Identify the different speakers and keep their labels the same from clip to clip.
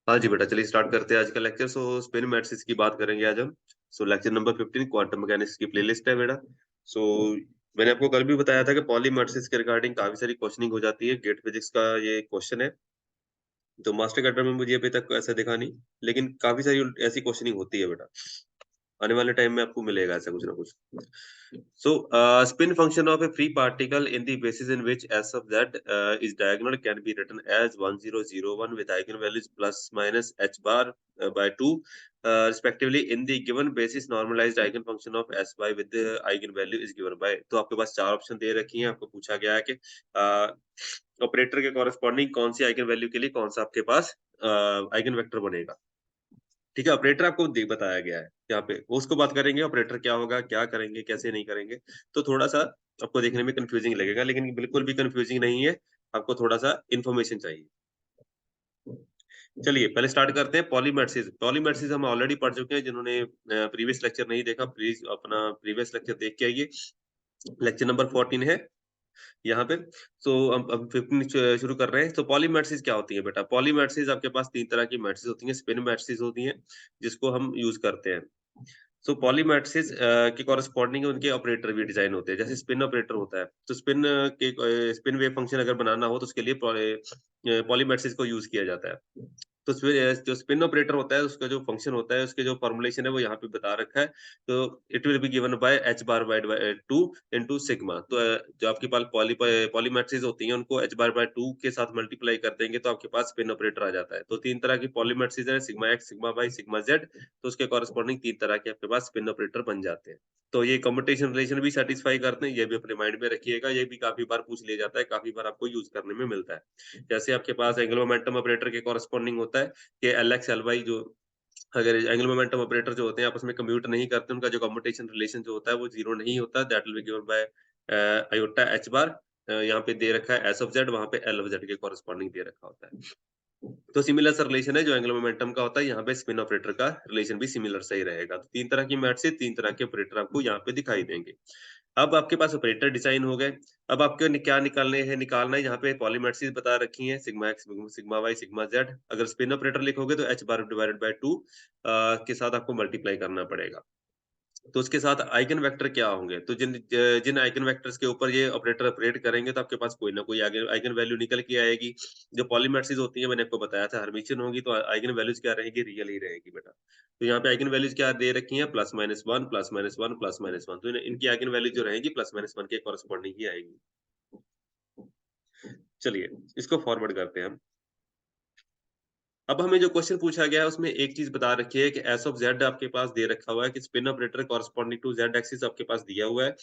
Speaker 1: हाँ जी बेटा, चलिए स्टार्ट करते हैं आज का लेक्चर। स्पिन मैट्रिक्स की बात करेंगे आज हम। लेक्चर नंबर 15 क्वांटम मैकेनिक्स की प्लेलिस्ट है बेटा। सो मैंने आपको कल भी बताया था कि पॉली मैट्रिक्स के रिगार्डिंग काफी सारी क्वेश्चनिंग हो जाती है। गेट फिजिक्स का ये क्वेश्चन है, तो मास्टर कैडर में मुझे अभी तक ऐसा दिखा नहीं, लेकिन काफी सारी ऐसी क्वेश्चनिंग होती है बेटा। आने वाले टाइम में आपको मिलेगा ऐसा कुछ ना कुछ। Spin function of a free particle in the basis in which s of z is diagonal can be written as 1001 with eigenvalues plus minus h bar by 2 respectively in the given basis normalized eigenfunction of s by with the eigenvalue is given by। तो आपके पास चार option दे रखी हैं, आपको पूछा गया है कि ऑपरेटर के कॉरेस्पॉन्डिंग कौन सी आइगन वैल्यू के लिए कौन सा आपके पास आइगन वेक्टर बनेगा। ठीक है, ऑपरेटर आपको बताया गया है यहाँ पे, वो उसको बात करेंगे ऑपरेटर क्या होगा, क्या करेंगे, कैसे नहीं करेंगे। तो थोड़ा सा आपको देखने में कंफ्यूजिंग लगेगा, लेकिन बिल्कुल भी कंफ्यूजिंग नहीं है। आपको थोड़ा सा इन्फॉर्मेशन चाहिए। चलिए पहले स्टार्ट करते हैं पॉलीमेट्रिक्स। पॉलीमेट्रिक्स हम ऑलरेडी पढ़ चुके हैं, जिन्होंने प्रीवियस लेक्चर नहीं देखा प्लीज अपना प्रीवियस लेक्चर देख के आइए। लेक्चर नंबर 14 है यहाँ पे। अब 15 शुरू कर रहे हैं। तो पॉलीमेट्रिक्स क्या होती है बेटा? पॉलीमेट्रिक्स आपके पास तीन तरह की मैट्रिक्स होती हैं। स्पिन मैट्रिक्स होती हैं जिसको हम यूज करते हैं। पॉलीमेट्रिक्स के कॉरेस्पॉन्डिंग उनके ऑपरेटर भी डिजाइन होते हैं। जैसे स्पिन ऑपरेटर होता है, तो स्पिन वेव फंक्शन अगर बनाना हो तो उसके लिए पॉलीमेट्रिक्स को यूज किया जाता है। तो जो स्पिन ऑपरेटर होता है उसका जो फंक्शन होता है, उसके जो फॉर्मुलेशन है वो यहाँ पे बता रखा है। तो it will be given by h bar by 2 into sigma. तो जो आपके पास पॉलीमेट्रिक्स होती हैं उनको h बार बाय 2 के साथ मल्टीप्लाई कर देंगे तो आपके पास स्पिन ऑपरेटर आ जाता है। तो तीन तरह की पॉलीमेट्रिक्स है, sigma x, sigma y, sigma z। तो उसके कॉरेस्पॉन्डिंग तीन तरह के आपके पास स्पिन ऑपरेटर बन जाते हैं। तो ये कम्यूटेशन रिलेशन भी सेटिस्फाई करते हैं, ये भी अपने माइंड में रखिएगा। ये भी काफी बार पूछ लिया जाता है, काफी बार आपको यूज करने में मिलता है। जैसे आपके पास एंगुलर मोमेंटम ऑपरेटर के कॉरेस्पॉन्डिंग होता है कि LX LY, जो अगर एंगुलर मोमेंटम ऑपरेटर जो होते हैं आपस में कम्यूट नहीं करते, उनका जो कम्यूटेशन रिलेशन जो होता है वो जीरो नहीं होता। That will be given bye iota h बार। यहाँ पे दे रखा है s ऑफ z, वहां पे l ऑफ z के कॉरेस्पॉन्डिंग दे रखा होता है। तो सिमिलर सा रिलेशन है जो एंगुलर मोमेंटम का होता है, यहाँ पे स्पिन ऑपरेटर का रिलेशन भी सिमिलर सही रहेगा। तो तीन तरह की मैथ से तीन तरह के ऑपरेटर आपको यहाँ पे दिखाई देंगे। अब आपके पास ऑपरेटर डिजाइन हो गए। अब आपको क्या निकालना है, यहाँ पे पॉलीमेट्रिक्स बता रखी है, sigma X, sigma Y, sigma Z. अगर स्पिन ऑपरेटर लिखोगे तो h बार डिवाइडेड बाय 2 के साथ आपको मल्टीप्लाई करना पड़ेगा। तो उसके साथ आइगन वेक्टर क्या होंगे? तो जिन आइगन वेक्टर्स के ऊपर ये ऑपरेटर ऑपरेट करेंगे तो आपके पास कोई ना कोई आइगन आइगन वैल्यू निकल के आएगी। जो पॉलीमेट्रिक्स होती है मैंने आपको बताया था, हर्मिशियन होगी तो आइगन वैल्यूज क्या रहेगी? रियल ही रहेगी बेटा। तो यहाँ पे आइगन वैल्यूज क्या दे रखी हैं? Plus minus one, plus minus one, plus minus one. तो इनकी आइगन वैल्यू जो रहेगी प्लस माइनस वन के कॉरेस्पॉन्डिंग ही आएगी। चलिए इसको फॉरवर्ड करते हैं हम। अब हमें जो क्वेश्चन पूछा गया है उसमें एक चीज बता रखी है कि एस ऑफ जेड आपके पास दे रखा हुआ है कि spin operator corresponding to Z axis आपके पास दिया हुआ है।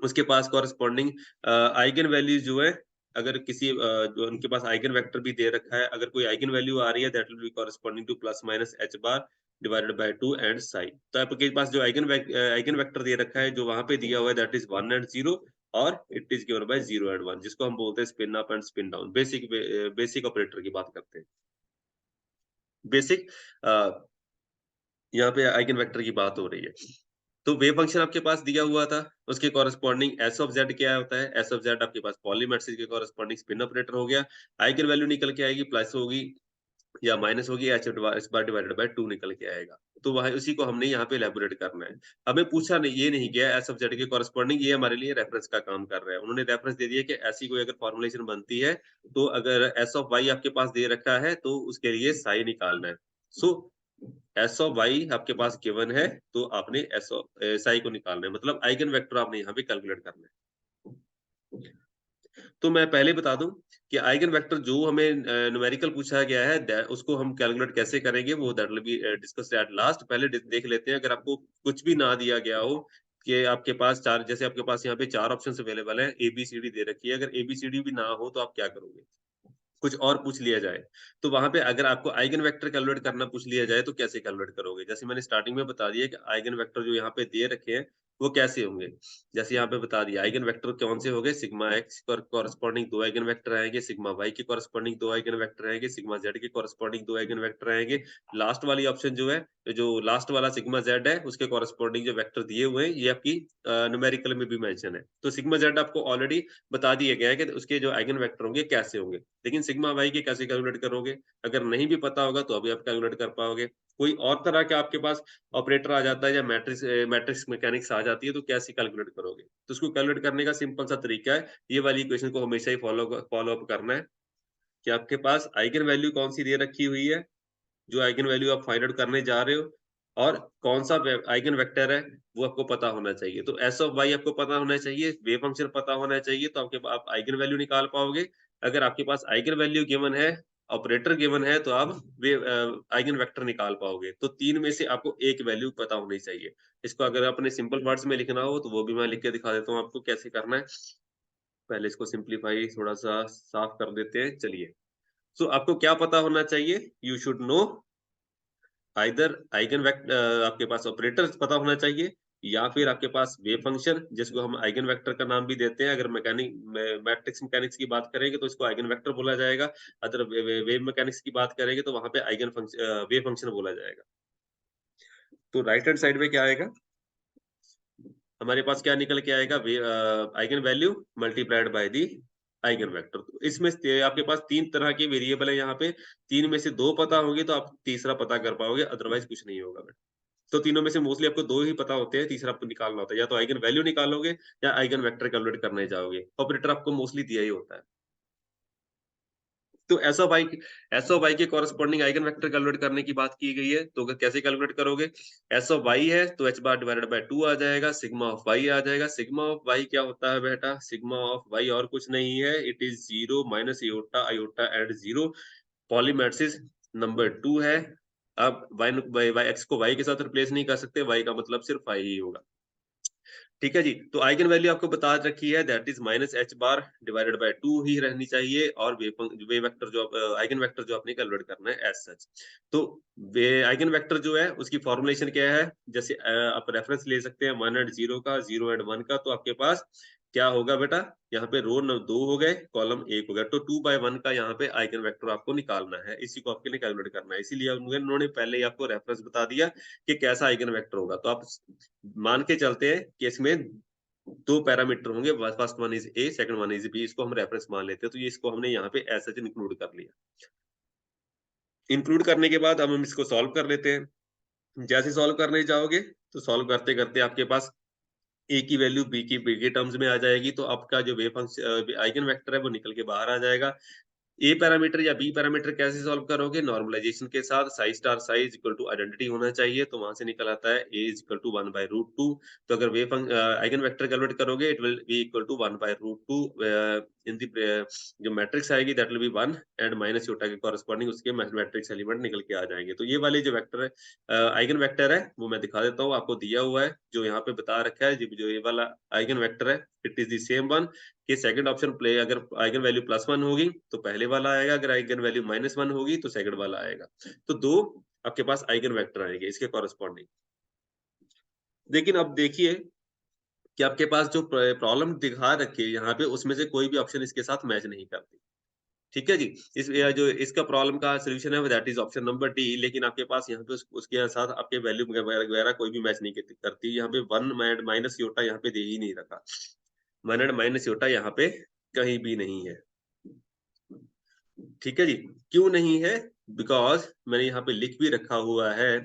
Speaker 1: उसके पास कॉरेस्पॉन्डिंग आइगन वैल्यूज जो है, अगर किसी जो उनके पास आइगन वेक्टर भी दे रखा है, अगर कोई आइगन वैल्यू आ रही है that will be corresponding two plus minus h bar divided by 2 and Sai. तो आपके पास जो आइगन वेक्टर दे रखा है जो वहां पे दिया हुआ है दैट इज 1 एंड 0, और it is given by 0 and 1, जिसको हम बोलते हैं spin up and spin down. Basic operator की बात करते हैं। बेसिक यहाँ पे आइगन वेक्टर की बात हो रही है। तो वेव फंक्शन आपके पास दिया हुआ था, उसके कॉरेस्पॉन्डिंग एस ऑफ जेड क्या होता है? एस ऑफ जेड आपके पास पॉलीमेट्रिक्स के कॉरेस्पॉन्डिंग स्पिन ऑपरेटर हो गया। आइगन वैल्यू निकल के आएगी, प्लस होगी या माइनस होगी, एच इस बार डिवाइडेड बाय 2 निकल के आएगा। तो वह उसी को हमने यहाँ पे इलैबोरेट करना है। हमें पूछा नहीं, ये नहीं गया एस ऑफ जेड के कॉरेस्पॉन्डिंग, ये हमारे लिए रेफरेंस का काम कर रहा है। उन्होंने रेफरेंस दे दिया कि ऐसी कोई अगर फॉर्मुलेशन बनती है तो अगर एस ऑफ वाई आपके पास दे रखा है तो उसके लिए साई निकालना है। सो एस ऑफ वाई आपके पास गिवन है, तो आपने एस ऑफ साई को निकालना है, मतलब आइगन वेक्टर आपने यहाँ पे कैलकुलेट करना है। तो मैं पहले बता दूं कि आइगन वेक्टर जो हमें न्यूमेरिकल पूछा गया है उसको हम कैलकुलेट कैसे करेंगे, वो that will be discussed at last. पहले देख लेते हैं, अगर आपको कुछ भी ना दिया गया हो कि आपके पास चार, जैसे आपके पास यहाँ पे चार ऑप्शंस अवेलेबल है, ए बी सी डी दे रखी है, अगर ए बी सी डी भी ना हो तो आप क्या करोगे? कुछ और पूछ लिया जाए तो वहां पे अगर आपको आइगन वेक्टर कैलकुलेट करना पूछ लिया जाए तो कैसे कैलकुलेट करोगे? जैसे मैंने स्टार्टिंग में बता दिया कि आइगन वेक्टर जो यहाँ पे दे रखे हैं वो कैसे होंगे? जैसे यहाँ पे बता दिया आइगन वेक्टर कौन से हो गए, सिग्मा एक्स के कॉरेस्पॉन्डिंग 2 आइगन वेक्टर आएँगे, सिग्मा वाई के कॉरेस्पॉन्डिंग 2 आइगन वेक्टर आएँगे, सिग्मा जेड के कॉरेस्पॉन्डिंग 2 आइगन वेक्टर आएँगे। लास्ट वाली ऑप्शन जो है, जो लास्ट वाला सिग्मा जेड है, उसके कॉरेस्पॉन्डिंग जो वेक्टर दिए हुए हैं, ये आपकी न्यूमेरिकल में भी मेंशन है। तो सिग्मा जेड आपको ऑलरेडी बता दिया गया है कि उसके जो आइगन वेक्टर होंगे कैसे होंगे। लेकिन सिग्मा वाई के कैसे कैलकुलेट करोगे? अगर नहीं भी पता होगा तो अभी आप कैलकुलेट कर पाओगे। कोई और तरह का आपके पास ऑपरेटर आ जाता है या मैट्रिक्स मैकेनिक्स आ जाती है तो कैसे कैलकुलेट करोगे? तो उसको कैलकुलेट करने का सिंपल सा तरीका है, ये वाली इक्वेशन को हमेशा ही फॉलो अप करना है कि आपके पास आइगन वैल्यू कौन-सी दे रखी हुई है, जो आइगन वैल्यू आप फाइंड आउट करने जा रहे हो और कौन-सा आइगन वेक्टर है, वो आपको पता होना चाहिए। तो एस ऑफ वाई आपको पता होना चाहिए, वेव फंक्शन पता होना चाहिए, तो आप आइगन वैल्यू निकाल पाओगे। अगर आपके पास आइगन वैल्यू गिवन है, ऑपरेटर गिवन है, तो आप आइगन वेक्टर निकाल पाओगे। तो 3 में से आपको एक वैल्यू पता होनी चाहिए। इसको अगर अपने सिंपल वर्ड्स में लिखना हो, तो वो भी मैं लिख के दिखा देता हूँ आपको कैसे करना है। पहले इसको सिंप्लीफाई थोड़ा-सा साफ कर देते हैं, चलिए। सो आपको क्या पता होना चाहिए? यू शुड नो आइदर आपके पास ऑपरेटर पता होना चाहिए या फिर आपके पास वेव फंक्शन जिसको हम आइगन वेक्टर का नाम भी देते हैं। अगर मैट्रिक्स मैकेनिक्स की बात करेंगे तो इसको आइगन वेक्टर बोला जाएगा। अगर वेव मैकेनिक्स की बात करेंगे तो वहां पे वेव फंक्शन बोला जाएगा। तो राइट हैंड साइड में क्या आएगा? हमारे पास क्या निकल के आएगा? Eigen value multiplied by the eigen vector. तो इसमें से आपके पास 3 तरह के वेरिएबल है यहाँ पे, 3 में से 2 पता होंगे तो आप तीसरा पता कर पाओगे, अदरवाइज़ कुछ नहीं होगा। तो तीनों में से मोस्टली आपको 2 ही पता होते हैं, तीसरा आपको निकालना होता है। या तो आइगन वैल्यू निकालोगे या आइगन वेक्टर कैलकुलेट करने जाओगे। ऑपरेटर आपको मोस्टली दिया ही होता है। तो एस ऑफ वाई के कॉरेस्पॉन्डिंग आइगन वेक्टर कैलकुलेट करने की बात की गई है, तो अगर कैसे कैलकुलेट करोगे? एस ऑफ वाई है तो h बार डिवाइडेड बाय 2 आ जाएगा, सिग्मा ऑफ वाई आ जाएगा। सिग्मा ऑफ वाई क्या होता है बेटा? सिग्मा ऑफ वाई और कुछ नहीं है, it is 0 minus iota, iota and 0 Pauli matrices number 2 है। अब वाई एक्स को वाई के साथ रिप्लेस नहीं कर सकते, वाई का मतलब सिर्फ वाई ही होगा। ठीक है जी, तो आइगन वैल्यू आपको बता रखी है that is minus h bar divided by 2 ही रहनी चाहिए और वेव वेक्टर जो आइगन वेक्टर जो आपने कैलकुलेट करना है एज़ सच। तो वे आइगन वेक्टर जो है उसकी फॉर्मूलेशन क्या है? जैसे आप रेफरेंस ले सकते हैं 1 एंड 0 का, 0 एंड 1 का, तो आपके पास क्या होगा बेटा? यहाँ पे रो न 2 हो गए, कॉलम 1 हो गया, तो 2 बाय 1 का यहाँ पे आइगन वेक्टर आपको निकालना है, इसी को आपके लिए कैलकुलेट करना है। इसीलिए उन्होंने पहले ही आपको रेफरेंस बता दिया कि कैसा आइगन वेक्टर होगा। तो आप मान के चलते हैं कि इसमें 2 पैरामीटर होंगे, first one is A, second one is B, इसको हम रेफरेंस मान लेते हैं। तो ये इसको हमने यहाँ पे एज़ सच इंक्लूड कर लिया। इंक्लूड करने के बाद अब हम इसको सॉल्व कर लेते हैं। जैसे सॉल्व करने जाओगे, तो सॉल्व करते-करते आपके पास ए की वैल्यू बी के टर्म्स में आ जाएगी, तो आपका जो आइगन वेक्टर है वो निकल के बाहर आ जाएगा। ए पैरामीटर या बी पैरामीटर कैसे सॉल्व करोगे? नॉर्मलाइजेशन के साथ psi is equal to identity होना चाहिए, तो वहां से निकल आता है A is equal to 1 by root 2। तो अगर आइगन वेक्टर कैलकुलेट करोगे it will be equal to 1 by root 2 in the जो मैट्रिक्स आएगी that will be 1 and minus iota के कॉरेस्पॉन्डिंग उसके मैट्रिक्स एलिमेंट निकल के आ जाएंगे। तो ये वाले जो वेक्टर है आइगन वेक्टर है वो मैं दिखा देता हूँ, आपको दिया हुआ है जो यहाँ पे बता रखा है, जो ये वाला आइगन वेक्टर है it is the same one कि सेकंड ऑप्शन प्ले अगर आइगन वैल्यू +1 होगी तो पहले वाला आएगा, अगर आइगन वैल्यू -1 होगी तो सेकंड वाला आएगा। तो 2 आपके पास आइगन वेक्टर आएंगे इसके कॉरेस्पॉन्डिंग। लेकिन अब देखिए कि आपके पास जो प्रॉब्लम दिखा रखी है यहाँ पे उसमें से कोई भी ऑप्शन इसके साथ मैच नहीं करती। ठीक है जी? जो इसका प्रॉब्लम का सॉल्यूशन है that is option number D, लेकिन आपके पास यहाँ पे उसके साथ आपके वैल्यू वगैरह कोई भी मैच नहीं करती। यहाँ पे 1 माइनस योटा यहाँ पे दे ही नहीं रखा। 1 एंड माइनस योटा यहाँ पे कहीं भी नहीं है। ठीक है जी, क्यों नहीं है? बिकॉज़ मैंने यहाँ पे लिख भी रखा हुआ है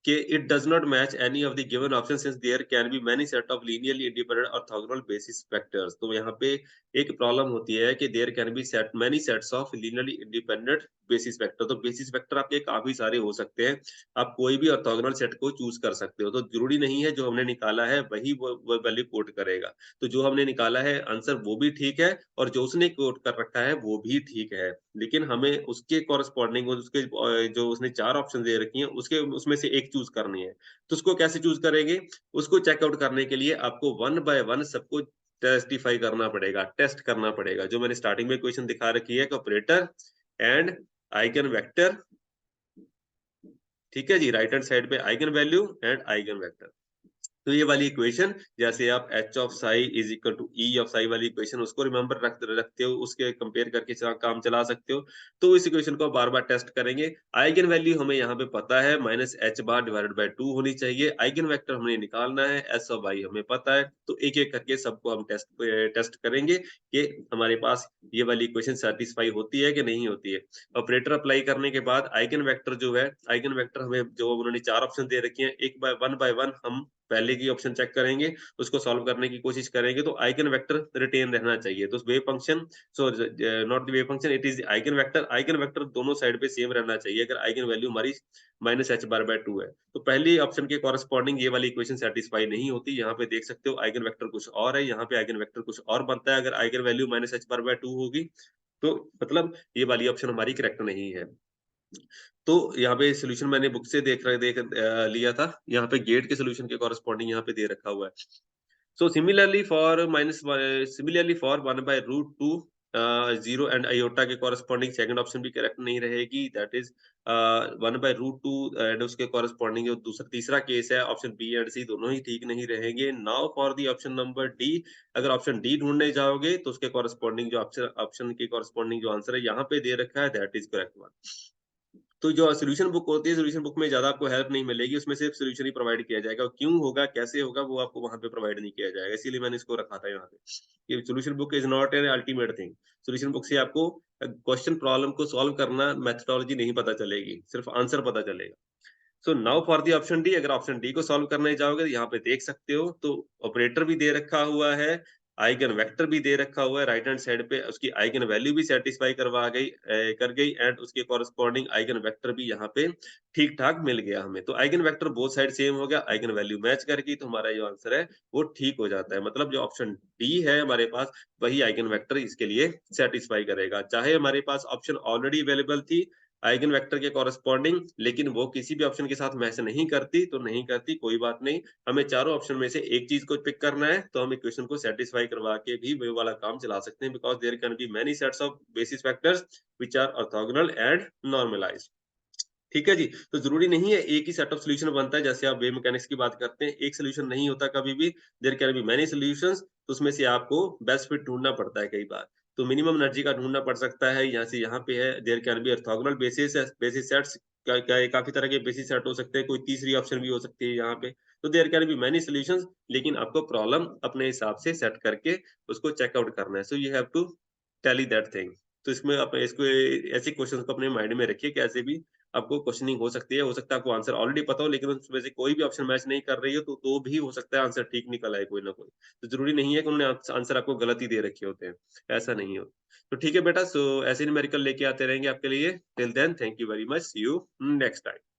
Speaker 1: कि it does not match any of the given option since there can be many set of linearly independent orthogonal basis vectors. तो यहाँ पे एक प्रॉब्लम होती है कि there can be set many sets of linearly independent basis vector. तो basis vector आपके काफ़ी सारे हो सकते हैं। आप कोई भी ऑर्थोगोनल सेट को चूज़ कर सकते हो। तो ज़रूरी नहीं है जो हमने निकाला है वही वो वैल्यू कोट करेगा। तो जो हमने निकाला है आंसर वो भी ठीक है और जो उसने कोट कर रखा है वो भी ठीक है। लेकिन हमें उसके कॉरेस्पॉन्डिंग उसके जो उसने 4 ऑप्शन दे रखी हैं, उसके उसमें से एक चूज़ करनी है। तो उसको कैसे चूज़ करेंगे? उसको चेक आउट करने के लिए आपको वन बाय वन सबको टेस्टिफाई करना पड़ेगा, टेस्ट करना पड़ेगा। जो मैंने स्टार्टिंग में इक्वेशन दिखा रखी है कि ऑपरेटर एंड आइगन वेक्टर, ठीक है जी? राइट हैंड साइड पे eigen value and eigen vector. तो ये वाली इक्वेशन जैसे आप h of psi is equal to E of psi वाली इक्वेशन उसको रिमेंबर रखते हो, उसके कंपेयर करके काम चला सकते हो। तो इस इक्वेशन को बार-बार टेस्ट करेंगे। आइगन वैल्यू हमें यहाँ पे पता है minus h bar divided by 2 होनी चाहिए। आइगन वेक्टर हमें निकालना है, s ऑफ i हमें पता है। तो एक-एक करके सबको हम टेस्ट करेंगे कि हमारे पास ये वाली इक्वेशन सैटिस्फाई होती है कि नहीं होती है। ऑपरेटर अप्लाई करने के बाद आइगन वेक्टर जो है, आइगन वेक्टर हमें जो उन्होंने 4 ऑप्शन दे रखे हैं, एक बाय वन हम पहले की ऑप्शन चेक करेंगे, उसको सॉल्व करने की कोशिश करेंगे, तो आइगन वेक्टर रिटेन रहना चाहिए। तो wave function so not the wave function it is eigen vector दोनों साइड पे सेम रहना चाहिए अगर आइगन वैल्यू हमारी -h/2 है। तो पहली ऑप्शन के कॉरेस्पॉन्डिंग ये वाली इक्वेशन सैटिस्फाई नहीं होती। यहाँ पे देख सकते हो आइगन वेक्टर कुछ और है, यहाँ पे आइगन वेक्टर कुछ और बनता है अगर आइगन वैल्यू -h/2 होगी, तो मतलब ये वाली ऑप्शन हमारी करेक्ट नहीं है। तो यहाँ पे सॉल्यूशन मैंने बुक से लिया था। यहाँ पे गेट के सॉल्यूशन के कॉरेस्पॉन्डिंग यहाँ पे दे रखा हुआ है। So similarly for 1 by root 2 0 and iota के कॉरेस्पॉन्डिंग सेकंड ऑप्शन भी करेक्ट नहीं रहेगी that is 1 by root 2 and उसके कॉरेस्पॉन्डिंग जो तीसरा केस है ऑप्शन बी एंड सी दोनों ही ठीक नहीं रहेंगे। Now for the option number D, अगर ऑप्शन डी ढूंढने जाओगे तो उसके कॉरेस्पॉन्डिंग जो ऑप्शन ऑप्शन के कॉरेस्पॉन्डिंग जो आंसर है यहाँ पे दे रखा है दैट इज करेक्ट वन। तो जो सॉल्यूशन बुक होती है, सॉल्यूशन बुक में ज़्यादा आपको हेल्प नहीं मिलेगी, उसमें सिर्फ सॉल्यूशन ही प्रोवाइड किया जाएगा। क्यों होगा, कैसे होगा, वो आपको वहाँ पे प्रोवाइड नहीं किया जाएगा। इसीलिए मैंने इसको रखा था यहाँ पे। ये solution book is not an ultimate thing. Solution book से आपको क्वेश्चन प्रॉब्लम को सॉल्व करना मेथोडोलॉजी नहीं पता चलेगी, सिर्फ आंसर पता चलेगा। So now for the option D, अगर ऑप्शन डी को सॉल्व करने जाओगे, तो यहाँ पे देख सकते हो, तो ऑपरेटर भी दे रखा हुआ है, आइगन वेक्टर भी दे रखा हुआ है, राइट हैंड साइड पे उसकी आइगन वैल्यू भी सैटिस्फाई कर गई एंड उसके कॉरेस्पॉन्डिंग आइगन वेक्टर भी यहाँ पे ठीक-ठाक मिल गया हमें। तो eigen vector both side same हो गया, आइगन वैल्यू मैच कर गई, तो हमारा जो आंसर है, वो ठीक हो जाता है। मतलब जो ऑप्शन डी है हमारे पास, वही आइगन वेक्टर इसके लिए सैटिस्फाई करेगा। चाहे हमारे पास ऑप्शन ऑलरेडी अवेलेबल थी, आइगन वेक्टर के कॉरेस्पॉन्डिंग, लेकिन वो किसी भी ऑप्शन के साथ मैच नहीं करती, तो नहीं करती, कोई बात नहीं। हमें चारों ऑप्शन में से एक चीज़ को पिक करना है, तो हम इक्वेशन को सैटिस्फाई करवा के भी वो वाला काम चला सकते हैं because there can be many sets of basis factors which are orthogonal and normalised. ठीक है जी? तो ज़रूरी नहीं है एक ही सेट ऑफ सॉल्यूशन बनता है, जैसे आप वेव मैकेनिक्स की बात करते हैं, एक सॉल्यूशन नहीं होता कभी भी, there can be many solutions, तो उसमें से आपको बेस्ट फिट ढूँढना पड़ता है कई बार। तो मिनिमम एनर्जी का ढूँढना पड़ सकता है, यहाँ से यहाँ पे है, there can be orthogonal basis sets काफ़ी तरह के बेसिस सेट हो सकते हैं, कोई तीसरी ऑप्शन भी हो सकती है यहाँ पे। तो there can be many solutions, लेकिन आपको प्रॉब्लम अपने हिसाब से सेट करके उसको चेक आउट करना है। So you have to tally that thing. तो इसमें आप इसको ऐसे क्वेश्चन्स को अपने माइंड में रखिए कि ऐसे भी आपको क्वेश्चनिंग हो सकता है आपको आंसर ऑलरेडी पता हो लेकिन उसमें से कोई भी ऑप्शन मैच नहीं कर रही हो तो भी हो सकता है आंसर ठीक निकल आए कोई ना कोई। तो ज़रूरी नहीं है कि उन्होंने आंसर आपको गलत ही दे रखे होते हैं, ऐसा नहीं हो। तो ठीक है बेटा, सो ऐसे न्यूमेरिकल लेके आते रहेंगे आपके लिए। Till then thank you very much, see you next time.